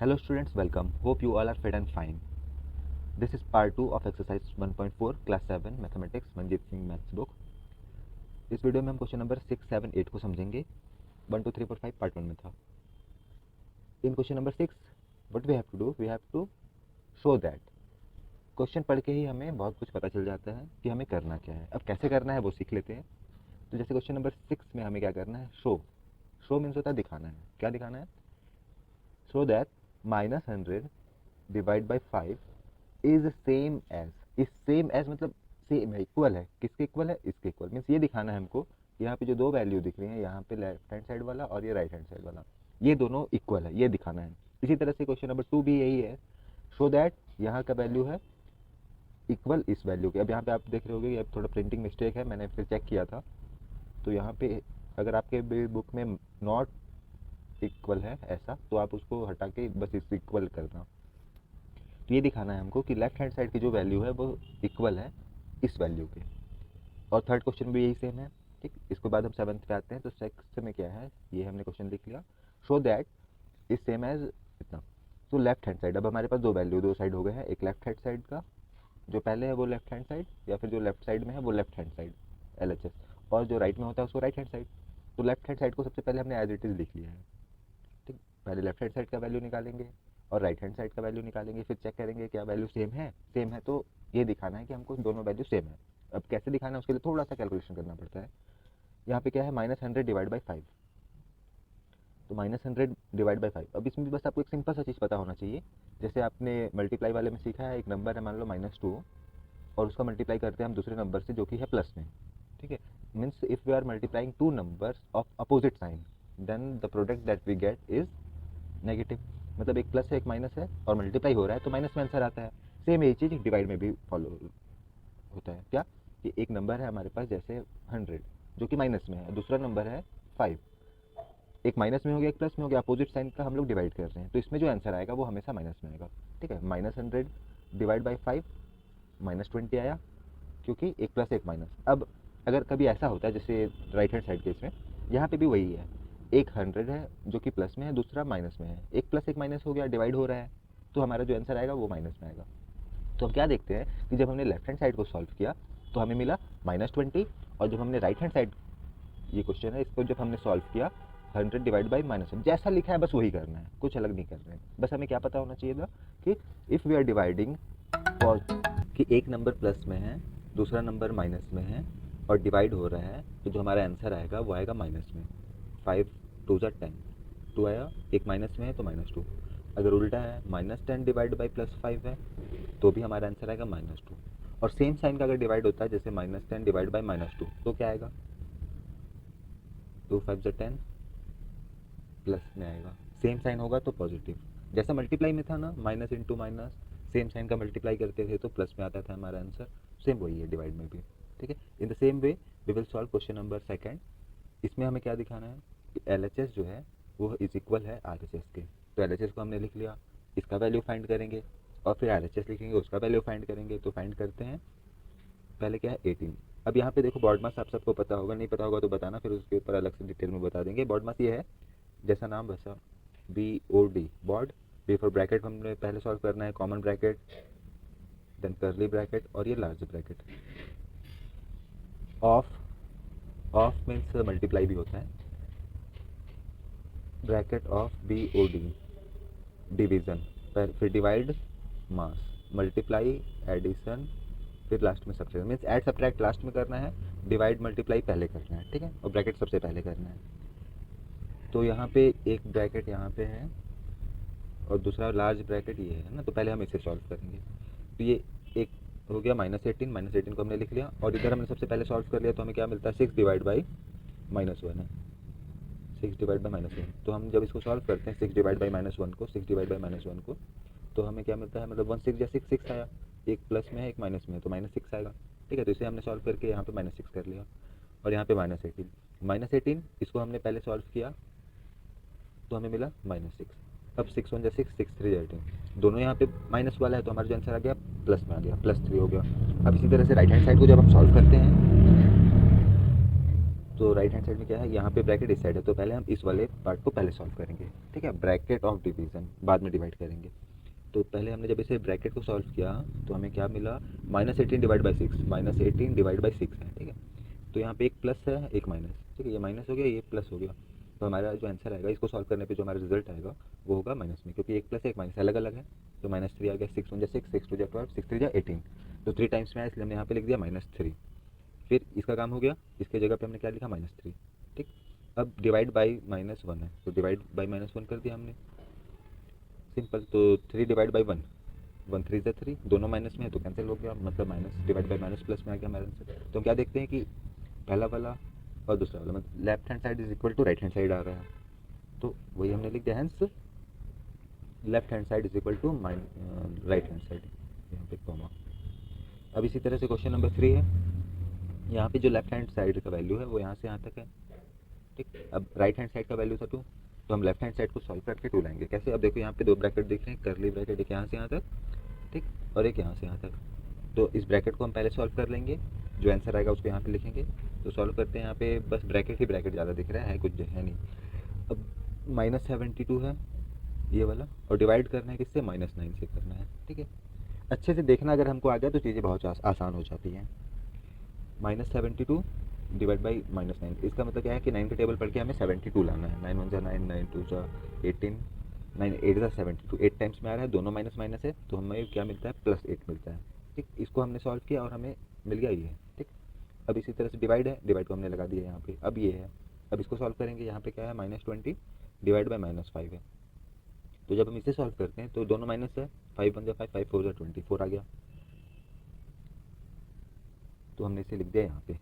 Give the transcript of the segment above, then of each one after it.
Hello students, welcome. Hope you all are fit and fine. This is part 2 of exercise 1.4 class 7 mathematics Manjeet Singh maths book. इस video में हम question number 6, 7, 8 को समझेंगे. 1, 2, 3, 4, 5 part 1 में था. In question number 6 what we have to do, we have to show that. Question पढ़ के ही हमें बहुत कुछ पता चल जाता है कि हमें करना क्या है. अब कैसे करना है वो सीख लेते हैं. तो जैसे क्वेश्चन नंबर 6 में हमें क्या करना है, शो. शो मीन्स होता है दिखाना है. क्या दिखाना है? Show that -100 divide by 5 is same as. Is same as मतलब सेम है, इक्वल है. किसके इक्वल है? इसके इक्वल. मीन्स ये दिखाना है हमको, यहाँ पे जो दो वैल्यू दिख रही हैं, यहाँ पे लेफ्ट हैंड साइड वाला और ये राइट हैंड साइड वाला, ये दोनों इक्वल है, ये दिखाना है. इसी तरह से क्वेश्चन नंबर 2 भी यही है. शो दैट यहाँ का वैल्यू है इक्वल इस वैल्यू के. अब यहाँ पे आप देख रहे होगे, अब थोड़ा प्रिंटिंग मिस्टेक है, मैंने फिर चेक किया था. तो यहाँ पे अगर आपके बुक में नॉट इक्वल है ऐसा, तो आप उसको हटा के बस इस इक्वल करना. तो ये दिखाना है हमको कि लेफ्ट हैंड साइड की जो वैल्यू है वो इक्वल है इस वैल्यू के. और थर्ड क्वेश्चन भी यही सेम है. ठीक, इसके बाद हम 7th पे आते हैं. तो 6th में क्या है, ये हमने क्वेश्चन लिख लिया. Show that is same as इतना. तो लेफ्ट हैंड साइड, अब हमारे पास दो वैल्यू, दो साइड हो गए हैं. एक लेफ्ट हैंड साइड का जो पहले है वो लेफ्ट हैंड साइड, या फिर जो लेफ्ट साइड में है वो लेफ्ट हैंड साइड LHS, और जो राइट में होता है उसको राइट हैंड साइड. तो लेफ्ट हैंड साइड को सबसे पहले हमने एज इट इज़ लिख लिया है. ठीक, पहले लेफ्ट हैंड साइड का वैल्यू निकालेंगे और राइट हैंड साइड का वैल्यू निकालेंगे. फिर चेक करेंगे क्या वैल्यू सेम है. सेम है तो ये दिखाना है कि हमको दोनों वैल्यू सेम है. अब कैसे दिखाना है उसके लिए थोड़ा सा कैलकुलेशन करना पड़ता है. यहाँ पे क्या है, -100 डिवाइड बाई 5. तो -100 डिवाइड बाई 5. अब इसमें भी बस आपको एक सिंपल सा चीज़ पता होना चाहिए. जैसे आपने मल्टीप्लाई वाले में सीखा है, एक नंबर है मान लो -2, और उसका मल्टीप्लाई करते हैं हम दूसरे नंबर से जो कि है प्लस में. ठीक है, means if we are multiplying two numbers of opposite sign, then the product that we get is negative. मतलब एक प्लस है एक माइनस है और मल्टीप्लाई हो रहा है तो माइनस में आंसर आता है. सेम यही चीज़ डिवाइड में भी फॉलो होता है. क्या कि एक नंबर है हमारे पास जैसे 100 जो कि माइनस में है, दूसरा नंबर है 5. एक माइनस में हो गया एक प्लस में हो गया, अपोजिट साइन का हम लोग डिवाइड कर रहे हैं, तो इसमें जो आंसर आएगा वो हमेशा माइनस में आएगा. ठीक है, -100 डिवाइड बाई 5 -20 आया, क्योंकि एक प्लस एक माइनस. अब अगर कभी ऐसा होता है जैसे राइट हैंड साइड केस में, यहाँ पे भी वही है. एक 100 है जो कि प्लस में है, दूसरा माइनस में है. एक प्लस एक माइनस हो गया, डिवाइड हो रहा है, तो हमारा जो आंसर आएगा वो माइनस में आएगा. तो हम क्या देखते हैं कि जब हमने लेफ्ट हैंड साइड को सॉल्व किया तो हमें मिला -20, और जब हमने राइट हैंड साइड, ये क्वेश्चन है, इसको जब हमने सॉल्व किया 100 डिवाइड बाई -1, जैसा लिखा है बस वही करना है, कुछ अलग नहीं कर रहे हैं. बस हमें क्या पता होना चाहिए था कि if we are dividing for, कि एक नंबर प्लस में है दूसरा नंबर माइनस में है और डिवाइड हो रहा है, तो जो हमारा आंसर आएगा वो आएगा माइनस में. 5 2 10, 2 आया, एक माइनस में है तो -2. अगर उल्टा है -10 डिवाइड बाई +5 है तो भी हमारा आंसर आएगा -2. और सेम साइन का अगर डिवाइड होता है जैसे -10 डिवाइड बाई -2 तो क्या आएगा, 2 5 10 प्लस में आएगा. सेम साइन होगा तो पॉजिटिव. जैसा मल्टीप्लाई में था ना, minus into minus, same sign का मल्टीप्लाई करते थे तो प्लस में आता था हमारा आंसर. सेम वही है डिवाइड में भी. ठीक है, in the same way we will solve question number 2. इसमें हमें क्या दिखाना है कि LHS जो है वो इज इक्वल है RHS के. तो LHS को हमने लिख लिया, इसका वैल्यू फाइंड करेंगे और फिर RHS लिखेंगे, उसका वैल्यू फाइंड करेंगे. तो फाइंड करते हैं. पहले क्या है 18. अब यहाँ पे देखो बॉड मास आप सबको पता होगा, नहीं पता होगा तो बताना, फिर उसके ऊपर अलग से डिटेल में बता देंगे. बॉड मास ये है, जैसा नाम वैसा, BOD बॉड. बिफोर ब्रैकेट हमने पहले सॉल्व करना है, common bracket, then curly bracket और ये large bracket. Of, of means multiply भी होता है. ब्रैकेट ऑफ BOD डिवीज़न, फिर डिवाइड मास, मल्टीप्लाई एडिशन, फिर लास्ट में subtract. Means add subtract last में करना है, डिवाइड मल्टीप्लाई पहले करना है. ठीक है, और ब्रैकेट सबसे पहले करना है. तो यहाँ पे एक ब्रैकेट यहाँ पे है और दूसरा लार्ज ब्रैकेट ये है ना, तो पहले हम इसे सॉल्व करेंगे. तो ये एक हो गया -18 को हमने लिख लिया, और इधर हमने सबसे पहले सॉल्व कर लिया तो हमें क्या मिलता है, 6 डिवाइड बाई -1 है. 6 डिवाइड बाई -1, तो हम जब इसको सॉल्व करते हैं 6 डिवाइड बाई -1 को, 6 डिवाइड बाई -1 को, तो हमें क्या मिलता है, मतलब 1 6 या 6 6 आया. एक प्लस में है एक माइनस में है तो -6 आएगा. ठीक है, तो इसे हमने सॉल्व करके यहाँ पे -6 कर लिया, और यहाँ पे -18 इसको हमने पहले सॉल्व किया तो हमें मिला -6. अब 6 1 6, 6 3 18, दोनों यहाँ पे माइनस वाला है तो हमारा जो आंसर आ गया प्लस में आ गया, +3 हो गया. अब इसी तरह से राइट हैंड साइड को जब हम सॉल्व करते हैं तो राइट हैंड साइड में क्या है, यहाँ पे ब्रैकेट इस साइड है, तो पहले हम इस वाले पार्ट को पहले सॉल्व करेंगे, ठीक है, ब्रैकेट ऑफ डिवीज़न बाद में डिवाइड करेंगे। तो पहले हमने जब इसे ब्रैकेट को सॉल्व किया तो हमें क्या मिला, -18 डिवाइड बाई 6, -18 डिवाइड बाई 6 है, ठीक है। तो यहाँ पे एक प्लस है एक माइनस, ठीक है, ये माइनस हो गया ये प्लस हो गया। तो हमारा जो आंसर आएगा इसको सॉल्व करने पे जो हमारा रिजल्ट आएगा वो होगा माइनस में, क्योंकि एक प्लस एक माइनस अलग अलग है। तो -3 आ गया, 6 1 जा 6, 6 2 जा 12, 6 3 जा 18। तो 3 टाइम्स में आया इसलिए हमने यहाँ पे लिख दिया -3। फिर इसका काम हो गया, इसके जगह पे हमने क्या लिखा -3, ठीक। अब डिवाइड बाई -1 है, तो डिवाइड बाई -1 कर दिया हमने, सिंपल। तो 3 डिवाइड बाई 1, 1 3 जा 3, दोनों माइनस में है तो कैंसिल हो गया, मतलब minus divide by minus plus में आ गया हमारा आंसर। तो हम क्या देखते हैं कि पहला वाला और दूसरा वाला मतलब left hand side is equal to right hand side आ रहा है, तो वही हमने लिख दिया, hence left hand side is equal to right hand side, यहाँ पे कॉमा। अब इसी तरह से क्वेश्चन नंबर 3 है, यहाँ पे जो लेफ्ट हैंड साइड का वैल्यू है वो यहाँ से यहाँ तक है, ठीक। अब राइट हैंड साइड का वैल्यू था 2, तो हम लेफ्ट हैंड साइड को सॉल्व करके 2 लाएंगे। कैसे, अब देखो यहाँ पे 2 ब्रैकेट दिख रहे हैं, करली ब्रैकेट, एक यहाँ से यहाँ तक, ठीक, और एक यहाँ से यहाँ तक। तो इस ब्रैकेट को हम पहले सॉल्व कर लेंगे, जो आंसर आएगा उसको यहाँ पे लिखेंगे। तो सॉल्व करते हैं, यहाँ पे बस ब्रैकेट ही ब्रैकेट ज़्यादा दिख रहा है कुछ है नहीं। अब -72 है ये वाला, और डिवाइड करना है किससे, -9 से करना है, ठीक है। अच्छे से देखना, अगर हमको आ गया तो चीज़ें बहुत आसान हो जाती हैं। -72 डिवाइड बाई -9, इसका मतलब क्या है कि 9 का टेबल पढ़ के हमें 72 लाना है। 9 1 जा 9, 9 2 जा 18, 9 8 जा 72, 8 टाइम्स में आ रहा है, दोनों माइनस माइनस है, तो हमें क्या मिलता है, +8 मिलता है, ठीक। इसको हमने सॉल्व किया और हमें मिल गया ये, ठीक। अब इसी तरह से डिवाइड है, डिवाइड को हमने लगा दिया यहाँ पे, अब ये है। अब इसको सॉल्व करेंगे, यहाँ पे क्या है, -20 डिवाइड बाई -5 है। तो जब हम इसे सॉल्व करते हैं तो दोनों माइनस है, 5 1 जा 5, 5 4 जा 24 आ गया, तो हमने इसे लिख दिया यहाँ पे।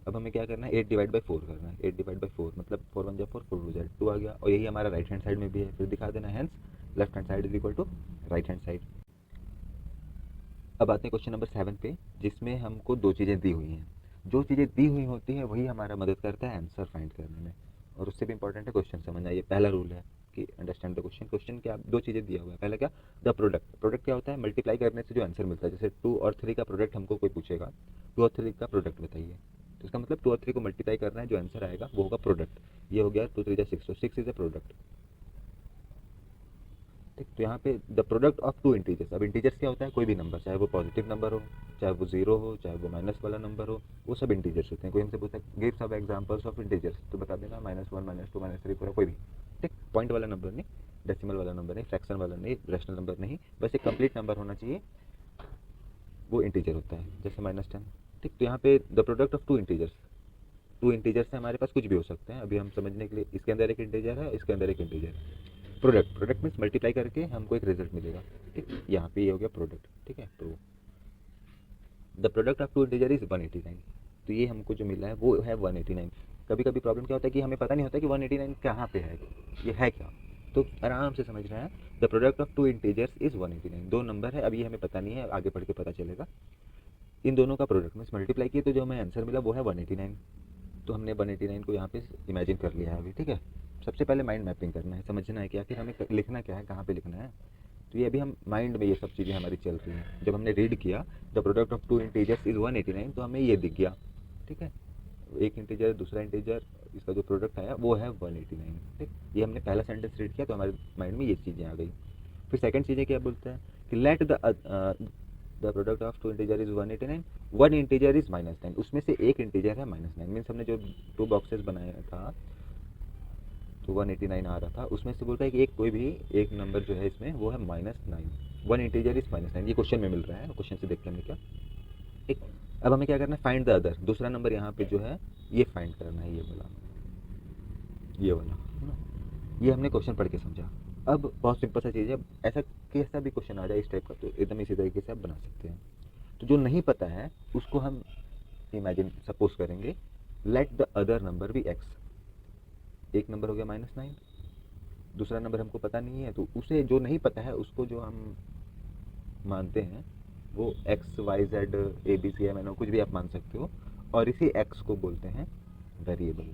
अब हमें क्या करना है, 8 डिवाइड बाई 4 करना है, 8 डिवाइड बाई 4 मतलब 4 1 जा 4, 4 2 जा 2 आ गया, और यही हमारा राइट हैंड साइड में भी है, फिर दिखा देना, hence left hand side is equal to right hand side. अब आते हैं क्वेश्चन नंबर 7 पे, जिसमें हमको 2 चीज़ें दी हुई हैं। जो चीज़ें दी हुई होती हैं वही हमारा मदद करता है आंसर फाइंड करने में, और उससे भी इंपॉर्टेंट है क्वेश्चन समझना। ये पहला रूल है कि अंडरस्टैंड द क्वेश्चन। क्वेश्चन क्या, 2 चीज़ें दिया हुआ है, पहला क्या, द प्रोडक्ट। प्रोडक्ट क्या होता है, मल्टीप्लाई करने से जो आंसर मिलता है। जैसे 2 और 3 का प्रोडक्ट हमको कोई पूछेगा, 2 और 3 का प्रोडक्ट बताइए, तो इसका मतलब 2 और 3 को मल्टीप्लाई करना है, जो आंसर आएगा वो होगा प्रोडक्ट। ये हो गया 2 3 जा 6, तो 6 इज अ प्रोडक्ट, ठीक। तो यहाँ पे द प्रोडक्ट ऑफ 2 इंटीजर्स। अब इंटीजर्स क्या होता है, कोई भी नंबर, चाहे वो पॉजिटिव नंबर हो, चाहे वो 0 हो, चाहे वो माइनस वाला नंबर हो, वो सब इंटीजर्स होते हैं। कोई हमसे पूछता है give some examples of integers, तो बता देना -1 -2 -3 पूरा कोई भी, ठीक। पॉइंट वाला नंबर नहीं, डेसिमल वाला नंबर नहीं, फ्रैक्शन वाला नहीं, रैशनल नंबर नहीं, बस एक कंप्लीट नंबर होना चाहिए, वो इंटीजर होता है, जैसे -10, ठीक। तो यहाँ पे the product of 2 integers, 2 integer से हमारे पास कुछ भी हो सकते हैं। अभी हम समझने के लिए, इसके अंदर एक इंटीजर है, इसके अंदर एक इंटीजर है। प्रोडक्ट, प्रोडक्ट मीन्स मल्टीप्लाई करके हमको एक रिजल्ट मिलेगा, ठीक। यहाँ पे ये हो गया प्रोडक्ट, ठीक है। तो the product of 2 integer is 189, तो ये हमको जो मिला है वो है 189। कभी कभी प्रॉब्लम क्या होता है कि हमें पता नहीं होता कि 189 कहाँ पे है, ये है क्या, तो आराम से समझ रहे हैं, the product of 2 integers is 189। 2 number है, अभी हमें पता नहीं है, आगे पढ़ के पता चलेगा। इन दोनों का प्रोडक्ट मीन्स मल्टीप्लाई किए तो जो हमें आंसर मिला वो है 189। तो हमने 189 को यहाँ पे इमेजिन कर लिया है अभी, ठीक है। सबसे पहले माइंड मैपिंग करना है, समझना है कि आखिर हमें लिखना क्या है, कहाँ पे लिखना है। तो ये अभी हम माइंड में ये सब चीज़ें हमारी चल रही हैं। जब हमने रीड किया the product of 2 integers is 189, तो हमें ये दिख गया, ठीक है। एक इंटीजर दूसरा इंटीजर, इसका जो प्रोडक्ट आया वो है 189, ठीक। ये हमने पहला सेंटेंस रीड किया तो हमारे माइंड में ये चीज़ें आ गई। फिर सेकंड चीज़ें क्या बोलते हैं कि let the product of 2 integer is 189, 1 integer is -9, उसमें से एक इंटीजर है -9, मीन्स हमने जो 2 बॉक्सेस बनाया था तो 189 आ रहा था, उसमें से बोलता है कि एक कोई भी एक नंबर जो है इसमें वो है -9, 1 इंटीजर इज -9। ये क्वेश्चन में मिल रहा है, क्वेश्चन से देख के हमने क्या, ठीक। अब हमें क्या करना है, फाइंड द अदर, दूसरा नंबर यहाँ पे जो है ये फाइंड करना है, ये वाला, ये वाला है ना। ये हमने क्वेश्चन पढ़ के समझा। अब बहुत सिंपल सा चीज़ है, ऐसा कैसा भी क्वेश्चन आ जाए इस टाइप का तो एकदम इसी तरीके से आप बना सकते हैं। तो जो नहीं पता है उसको हम इमेजिन सपोज करेंगे, let the other number be X. एक नंबर हो गया -9, दूसरा नंबर हमको पता नहीं है, तो उसे जो नहीं पता है उसको जो हम मानते हैं वो X Y Z A B C M N O कुछ भी आप मान सकते हो, और इसी एक्स को बोलते हैं वेरिएबल।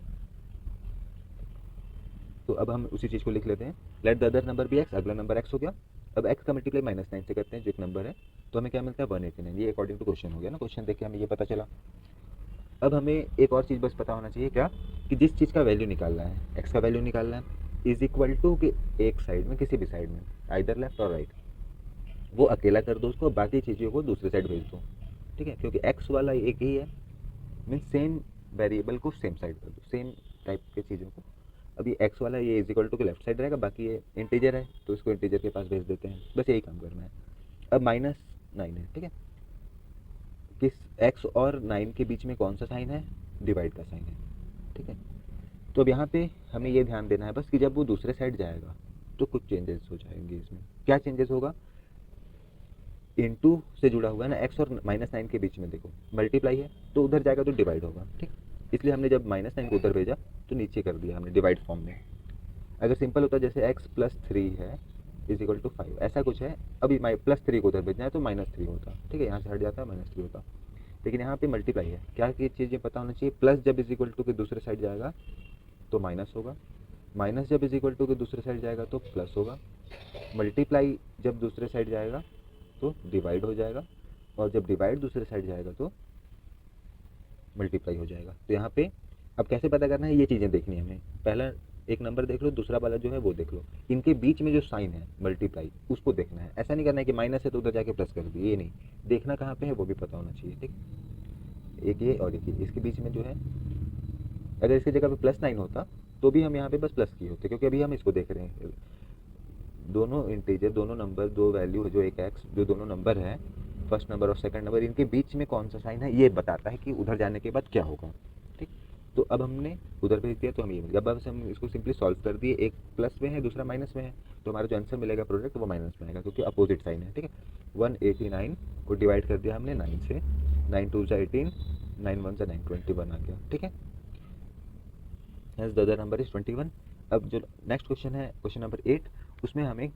तो अब हम उसी चीज़ को लिख लेते हैं, let the other number be X, अगला नंबर एक्स हो गया। अब एक्स का मल्टीप्लाई -9 से करते हैं, जो एक नंबर है, तो हमें क्या मिलता है 189। ये अकॉर्डिंग टू क्वेश्चन हो गया ना, क्वेश्चन देख के हमें ये पता चला। अब हमें एक और चीज़ बस पता होना चाहिए, क्या, कि जिस चीज़ का वैल्यू निकालना है, एक्स का वैल्यू निकालना है, इज इक्वल टू कि एक साइड में, किसी भी साइड में, आइदर लेफ्ट और राइट, वो अकेला कर दो उसको, बाकी चीज़ों को दूसरी साइड भेज दो। ठीक है, क्योंकि एक्स वाला एक ही है, मीन सेम वेरिएबल को सेम साइड कर दो, सेम टाइप के चीज़ों को। अभी एक्स वाला ये इज इक्वल टू के लेफ्ट साइड रहेगा, बाकी ये इंटीजर है तो इसको इंटीजर के पास भेज देते हैं, बस यही काम करना है। अब -9 है, ठीक है, किस एक्स और 9 के बीच में कौन सा साइन है, डिवाइड का साइन है, ठीक है। तो अब यहाँ पे हमें ये ध्यान देना है बस कि जब वो दूसरे साइड जाएगा तो कुछ चेंजेस हो जाएंगे इसमें। क्या चेंजेस होगा, इनटू से जुड़ा हुआ है ना, एक्स और -9 के बीच में देखो मल्टीप्लाई है, तो उधर जाएगा तो डिवाइड होगा, ठीक। इसलिए हमने जब -9 को उधर भेजा तो नीचे कर दिया हमने डिवाइड फॉर्म में। अगर सिंपल होता जैसे x+3 है इज इक्वल टू 5, ऐसा कुछ है, अभी +3 को उधर भेजना है तो -3 होता, ठीक है, यहाँ से हट जाता है -3 होता। लेकिन यहाँ पे मल्टीप्लाई है, क्या की चीज़ें पता होना चाहिए, प्लस जब इज इक्वल टू के दूसरे साइड जाएगा तो माइनस होगा, माइनस जब इज इक्वल टू के दूसरे साइड जाएगा तो प्लस होगा, मल्टीप्लाई जब दूसरे साइड जाएगा तो डिवाइड हो जाएगा, और जब डिवाइड दूसरे साइड जाएगा तो मल्टीप्लाई हो जाएगा। तो यहाँ पे अब कैसे पता करना है, ये चीज़ें देखनी है हमें। पहला एक नंबर देख लो, दूसरा वाला जो है वो देख लो, इनके बीच में जो साइन है मल्टीप्लाई उसको देखना है। ऐसा नहीं करना है कि माइनस है तो उधर जाके प्लस कर दिए, ये नहीं, देखना कहाँ पे है वो भी पता होना चाहिए, ठीक। एक ये और एक ये, इसके बीच में जो है, अगर इसकी जगह पे +9 होता तो भी हम यहाँ पे बस प्लस किए होते, क्योंकि अभी हम इसको देख रहे हैं, दोनों इंटीजर, दोनों नंबर, दो वैल्यू है, जो एक एक्स, जो दोनों नंबर है, फर्स्ट नंबर और सेकंड नंबर, इनके बीच में कौन सा साइन है ये बताता है कि उधर जाने के बाद क्या होगा, ठीक। तो अब हमने उधर भेज दिया तो हम ये मिल गया। अब हम इसको सिंपली सॉल्व कर दिए, एक प्लस में है दूसरा माइनस में है, तो हमारा जो आंसर मिलेगा प्रोडक्ट वो माइनस में आएगा, क्योंकि अपोजिट साइन है, ठीक है। 189 को डिवाइड कर दिया हमने 9 से, 9 2 18, 9 1 9, 21 आ गया, ठीक है। The other number is 21। अब जो नेक्स्ट क्वेश्चन है, क्वेश्चन नंबर 8, उसमें हमें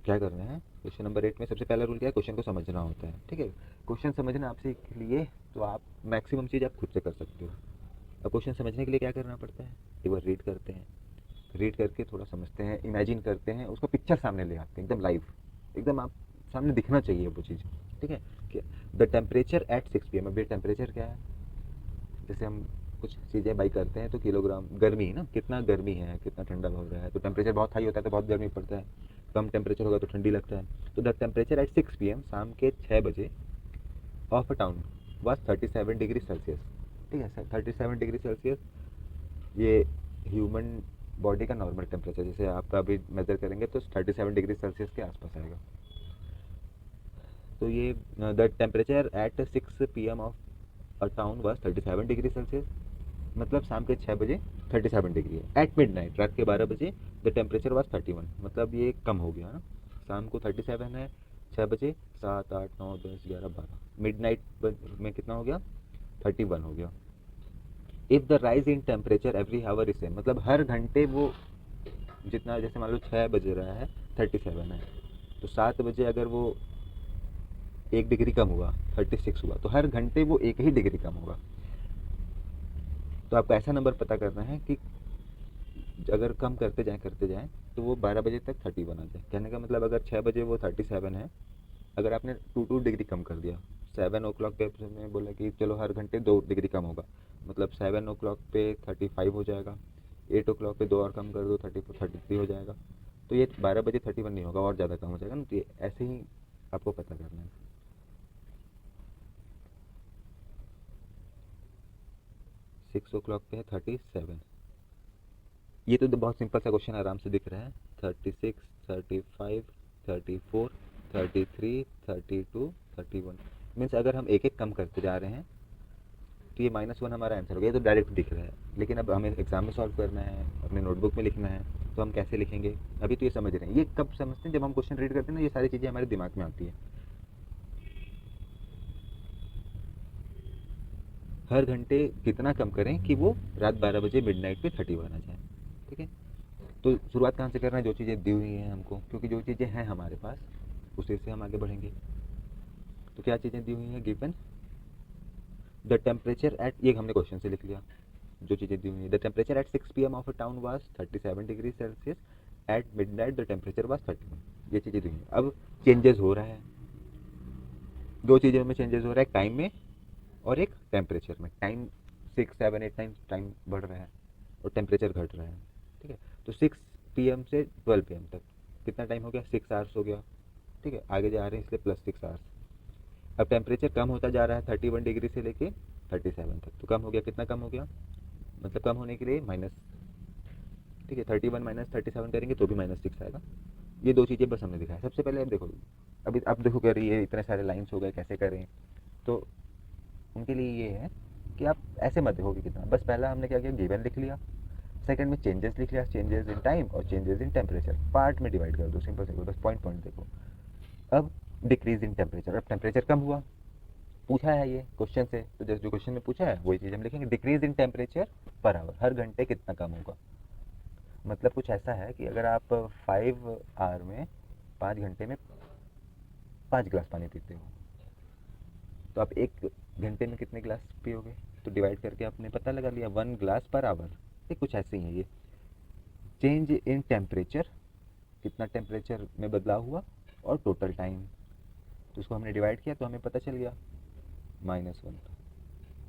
क्या करना है, क्वेश्चन नंबर 8 में सबसे पहला रूल क्या है, क्वेश्चन को समझना होता है, ठीक है। क्वेश्चन समझना आपसे के लिए तो आप मैक्सिमम चीज़ आप खुद से कर सकते हो। अब क्वेश्चन समझने के लिए क्या करना पड़ता है, एक बार रीड करते हैं, रीड करके थोड़ा समझते हैं, इमेजिन करते हैं, उसको पिक्चर सामने ले आते हैं, एकदम लाइव, एकदम आप सामने दिखना चाहिए वो चीज़, ठीक है। कि द टेम्परेचर एट 6 PM, अब ये टेम्परेचर क्या है, जैसे हम कुछ चीज़ें बाई करते हैं तो किलोग्राम, गर्मी है ना, कितना गर्मी है, कितना ठंडा हो रहा है, तो टेम्परेचर बहुत हाई होता है तो बहुत गर्मी पड़ता है, कम टेम्परेचर होगा तो ठंडी लगता है। तो द टेम्परेचर एट 6 PM, शाम के 6 बजे, of a town was 37 degree Celsius, ठीक है। 37 डिग्री सेल्सियस ये ह्यूमन बॉडी का नॉर्मल टेम्परेचर, जैसे आपका अभी मेजर करेंगे तो 37 डिग्री सेल्सियस के आसपास आएगा। तो ये the temperature at 6 PM of a town was 37 degree Celsius, मतलब शाम के 6 बजे 37 डिग्री है। एट मिड नाइट, रात के 12 बजे, द टेम्परेचर वाज 31, मतलब ये कम हो गया ना, शाम को 37 है, 6 बजे 7 8 9 10 11 12, मिड नाइट में कितना हो गया, 31 हो गया। If the rise in temperature every hour is same, मतलब हर घंटे वो जितना, जैसे मान लो 6 बज रहा है 37 है, तो 7 बजे अगर वो 1 डिग्री कम हुआ 36 हुआ, तो हर घंटे वो 1 ही डिग्री कम होगा। तो आपको ऐसा नंबर पता करना है कि अगर कम करते जाएँ तो वो 12 बजे तक 31 आ जाए। कहने का मतलब अगर 6 बजे वो 37 है, अगर आपने 2 डिग्री कम कर दिया, 7 ओ क्लॉक पे आपने बोला कि चलो हर घंटे 2 डिग्री कम होगा, मतलब 7 ओ क्लॉक पे 35 हो जाएगा, 8 ओ क्लॉक पे 2 और कम कर दो 33 हो जाएगा। तो ये 12 बजे 31 नहीं होगा, और ज़्यादा कम हो जाएगा ना, तो ये ऐसे ही आपको पता करना है। 6 ओ क्लॉक पे है 37, ये तो बहुत सिंपल सा क्वेश्चन आराम से दिख रहा है। 36 35 34 33 32 31, मीन्स अगर हम एक एक कम करते जा रहे हैं तो ये -1 हमारा आंसर हो गया, ये तो डायरेक्ट दिख रहा है। लेकिन अब हमें एग्जाम में सॉल्व करना है, अपने नोटबुक में लिखना है, तो हम कैसे लिखेंगे, अभी तो ये समझ रहे हैं। ये कब समझते हैं, जब हम क्वेश्चन रीड करते हैं ना, ये सारी चीज़ें हमारे दिमाग में आती है। हर घंटे कितना कम करें कि वो रात 12 बजे मिडनाइट पे 31 आ जाए, ठीक है। तो शुरुआत कहाँ से करना है, जो चीज़ें दी हुई हैं हमको, क्योंकि जो चीज़ें हैं हमारे पास उसी से हम आगे बढ़ेंगे। तो क्या चीज़ें दी हुई हैं, गिवन द टेम्परेचर एट, ये हमने क्वेश्चन से लिख लिया, जो चीज़ें दी हुई हैं। The temperature at 6 PM of a town was 37 degree Celsius, at midnight the temperature was 31, ये चीज़ें दी हुई हैं। अब चेंजेस हो रहा है, दो चीज़ों में चेंजेस हो रहा है, एक टाइम में और एक टेम्परेचर में। टाइम 6 7 8 9 टाइम बढ़ रहा है और टेम्परेचर घट रहा है, ठीक है। तो 6 PM से 12 PM तक कितना टाइम हो गया, 6 आवर्स हो गया, ठीक है। आगे जा रहे हैं इसलिए +6 आवर्स। अब टेम्परेचर कम होता जा रहा है 31 डिग्री से लेके 37 तक, तो कम हो गया, कितना कम हो गया, मतलब कम होने के लिए माइनस, ठीक है। 31 - 37 करेंगे तो भी -6 आएगा। ये दो चीज़ें बस हमने दिखाया। सबसे पहले अब देखो, अभी अब देखो कर रही है, इतने सारे लाइन्स हो गए, कैसे करें, तो उनके लिए ये है कि आप ऐसे मत देखो कि कितना, बस पहला हमने क्या किया, गिवन लिख लिया, सेकंड में चेंजेस लिख लिया, चेंजेस इन टाइम और चेंजेस इन टेम्परेचर, पार्ट में डिवाइड कर दो, सिंपल सिंपल, बस पॉइंट पॉइंट देखो। अब डिक्रीज इन टेम्परेचर, अब टेम्परेचर कम हुआ, पूछा है ये क्वेश्चन से, तो जैसे जो क्वेश्चन में पूछा है वही चीज़ हम लिखेंगे, decrease in temperature per hour, हर घंटे कितना कम होगा। मतलब कुछ ऐसा है कि अगर आप 5 आवर में, 5 घंटे में 5 गिलास पानी पीते हो, तो आप 1 घंटे में कितने गिलास पियोगे, तो डिवाइड करके आपने पता लगा लिया, 1 गिलास पर आवर। ये कुछ ऐसे ही है ये। चेंज इन टेम्परेचर, कितना टेम्परेचर में बदलाव हुआ, और टोटल टाइम, तो उसको हमने डिवाइड किया तो हमें पता चल गया -1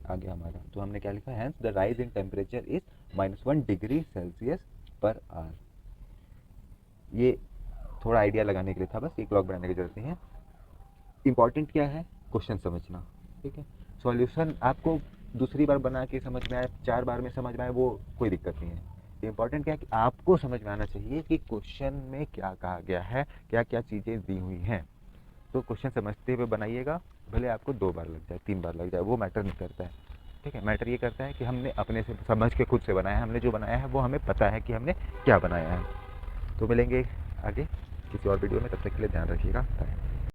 आ गया हमारा। तो हमने क्या लिखा, hence the rise in temperature is -1 degree Celsius per hour. ये थोड़ा आइडिया लगाने के लिए था, बस एक ब्लॉग बनाने की जरूरत नहीं है। इंपॉर्टेंट क्या है, क्वेश्चन समझना, ठीक है। सॉल्यूशन आपको दूसरी बार बना के समझ में आए, 4 बार में समझ में आए, वो कोई दिक्कत नहीं है। इंपॉर्टेंट क्या है कि आपको समझ में आना चाहिए कि क्वेश्चन में क्या कहा गया है, क्या क्या चीज़ें दी हुई हैं। तो क्वेश्चन समझते हुए बनाइएगा, भले आपको 2 बार लग जाए, 3 बार लग जाए, वो मैटर नहीं करता है, ठीक है। मैटर ये करता है कि हमने अपने से समझ के खुद से बनाया है, हमने जो बनाया है वो हमें पता है कि हमने क्या बनाया है। तो मिलेंगे आगे किसी और वीडियो में, तब तक के लिए ध्यान रखिएगा, बाय।